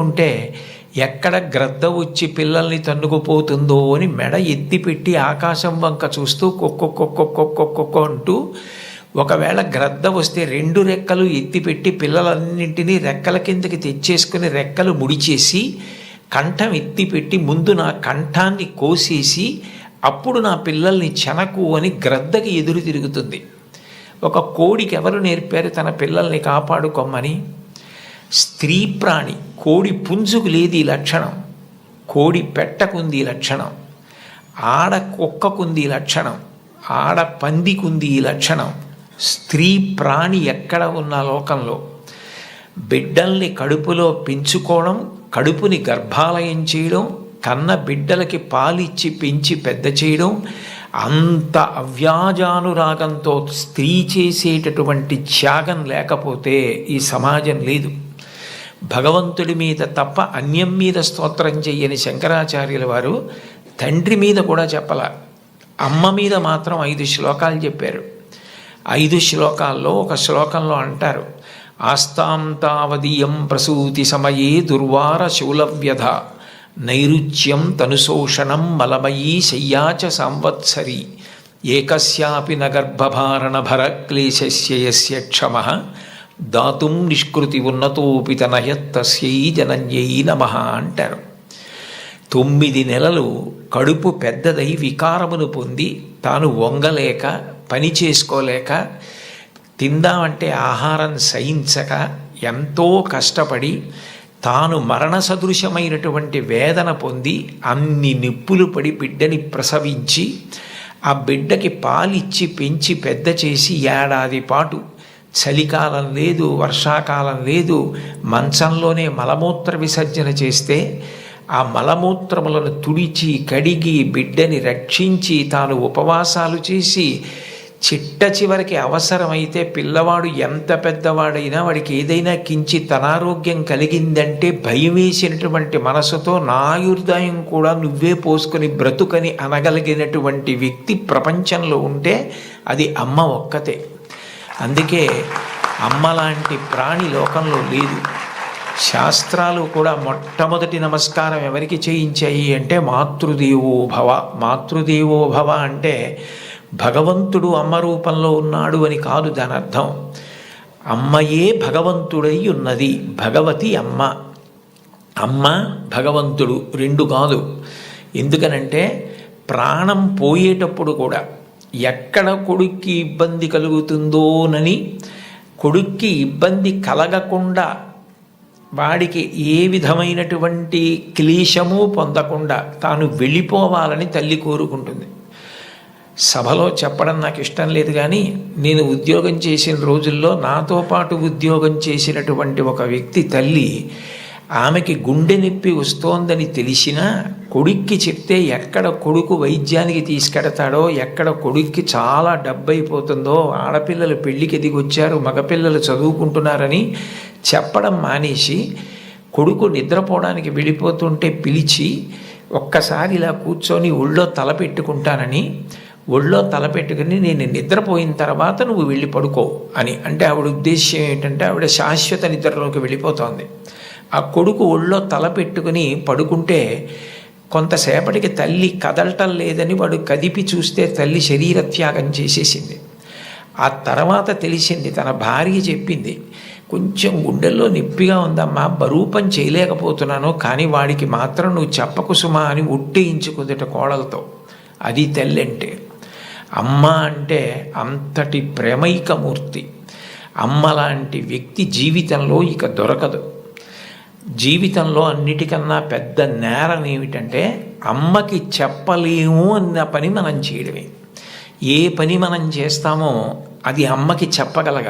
ఉంటే ఎక్కడ గ్రద్ద వచ్చి పిల్లల్ని తన్నుకుపోతుందో అని మెడ ఎత్తిపెట్టి ఆకాశం వంక చూస్తూ కొక్కొక్కొక్కొక్కొక్కొక్కొక్క అంటూ, ఒకవేళ గ్రద్ద వస్తే రెండు రెక్కలు ఎత్తిపెట్టి పిల్లలన్నింటినీ రెక్కల కిందకి తెచ్చేసుకుని రెక్కలు ముడిచేసి కంఠం ఎత్తిపెట్టి ముందు నా కంఠాన్ని కోసేసి అప్పుడు నా పిల్లల్ని చెనకు అని గ్రద్దకి ఎదురు తిరుగుతుంది. ఒక కోడికి ఎవరు నేర్పారు తన పిల్లల్ని కాపాడుకోమని? స్త్రీ ప్రాణి. కోడి పుంజుకు లేదు ఈ లక్షణం, కోడి పెట్టకుంది ఈ లక్షణం, ఆడ కుక్కకుంది ఈ లక్షణం, ఆడ పందికుంది ఈ లక్షణం. స్త్రీ ప్రాణి ఎక్కడ ఉన్న లోకంలో బిడ్డల్ని కడుపులో పెంచుకోవడం, కడుపుని గర్భాలయం చేయడం, కన్న బిడ్డలకి పాలిచ్చి పెంచి పెద్ద చేయడం, అంత అవ్యాజానురాగంతో స్త్రీ చేసేటటువంటి త్యాగం లేకపోతే ఈ సమాజం లేదు. భగవంతుడి మీద తప్ప అన్యం మీద స్తోత్రం చెయ్యని శంకరాచార్యుల వారు తండ్రి మీద కూడా చెప్పల, అమ్మ మీద మాత్రం 5 శ్లోకాలు చెప్పారు. 5 శ్లోకాల్లో ఒక శ్లోకంలో అంటారు, ఆస్తాం తావదీయం ప్రసూతి సమయే దుర్వార శూలవ్యధ నైరుచ్యం తనుశోషణం మలమయీ శయ్యాచ సంవత్సరి ఏకస్యాపి నగర్భభారణ భరక్లేశస్య యస్య క్షమః దాతుం నిష్కృతి ఉన్నతోపి తనయత్తస్యై జనన్యై నమః అంటారు. 9 నెలలు కడుపు పెద్దదై వికారమును పొంది తాను వంగలేక పని చేసుకోలేక తిందామంటే ఆహారం సహించక ఎంతో కష్టపడి తాను మరణ సదృశమైనటువంటి వేదన పొంది అన్ని నిప్పులు పడి బిడ్డని ప్రసవించి ఆ బిడ్డకి పాలిచ్చి పెంచి పెద్ద చేసి ఏడాది పాటు చలికాలం లేదు, వర్షాకాలం లేదు, మంచంలోనే మలమూత్ర విసర్జన చేస్తే ఆ మలమూత్రములను తుడిచి కడిగి బిడ్డని రక్షించి తాను ఉపవాసాలు చేసి చిట్ట చివరికి అవసరమైతే పిల్లవాడు ఎంత పెద్దవాడైనా వాడికి ఏదైనా కించిత్ అనారోగ్యం కలిగిందంటే భయం వేసినటువంటి మనసుతో నా ఆయుర్దాయం కూడా నువ్వే పోసుకొని బ్రతుకని అనగలిగినటువంటి వ్యక్తి ప్రపంచంలో ఉంటే అది అమ్మ ఒక్కతే. అందుకే అమ్మ లాంటి ప్రాణి లోకంలో లేదు. శాస్త్రాలు కూడా మొట్టమొదటి నమస్కారం ఎవరికి చేయించాయి అంటే మాతృదేవో భవ. మాతృదేవో భవ అంటే భగవంతుడు అమ్మ రూపంలో ఉన్నాడు అని కాదు దాని అర్థం. అమ్మయే భగవంతుడై ఉన్నది, భగవతి అమ్మ. అమ్మ భగవంతుడు రెండు కాదు. ఎందుకనంటే ప్రాణం పోయేటప్పుడు కూడా ఎక్కడ కొడుక్కి ఇబ్బంది కలుగుతుందోనని కొడుక్కి ఇబ్బంది కలగకుండా వాడికి ఏ విధమైనటువంటి క్లేశము పొందకుండా తాను వెళ్ళిపోవాలని తల్లి కోరుకుంటుంది. సభలో చెప్పడం నాకు ఇష్టం లేదు, కానీ నేను ఉద్యోగం చేసిన రోజుల్లో నాతో పాటు ఉద్యోగం చేసినటువంటి ఒక వ్యక్తి తల్లి, ఆమెకి గుండె నొప్పి వస్తోందని తెలిసినా కొడుక్కి చెప్తే ఎక్కడ కొడుకు వైద్యానికి తీసుకెడతాడో, ఎక్కడ కొడుక్కి చాలా డబ్బు అయిపోతుందో, ఆడపిల్లలు పెళ్ళికి ఎదిగొచ్చారు, మగపిల్లలు చదువుకుంటున్నారని చెప్పడం మానేసి కొడుకు నిద్రపోవడానికి వెళ్ళిపోతుంటే పిలిచి ఒక్కసారి ఇలా కూర్చొని ఒళ్ళో తలపెట్టుకుంటానని, ఒళ్ళో తలపెట్టుకుని నేను నిద్రపోయిన తర్వాత నువ్వు వెళ్ళి పడుకో అని అంటే ఆవిడ ఉద్దేశ్యం ఏంటంటే ఆవిడ శాశ్వత నిద్రలోకి వెళ్ళిపోతోంది. ఆ కొడుకు ఒళ్ళో తలపెట్టుకుని పడుకుంటే కొంతసేపటికి తల్లి కదలటం లేదని వాడు కదిపి చూస్తే తల్లి శరీర త్యాగం చేసేసింది. ఆ తర్వాత తెలిసింది, తన భార్య చెప్పింది, కొంచెం గుండెల్లో నొప్పిగా ఉందమ్మా, బరువు పని చేయలేకపోతున్నాను, కానీ వాడికి మాత్రం నువ్వు చెప్పకు సుమా అని ఒట్టేయించుకుందట కోడలతో. అది తల్లి అంటే. అమ్మ అంటే అంతటి ప్రేమైకమూర్తి. అమ్మ లాంటి వ్యక్తి జీవితంలో ఇక దొరకదు. జీవితంలో అన్నిటికన్నా పెద్ద నేరం ఏమిటంటే అమ్మకి చెప్పలేము అన్న పని మనం చేయడమే. ఏ పని మనం చేస్తామో అది అమ్మకి చెప్పగలగాలి.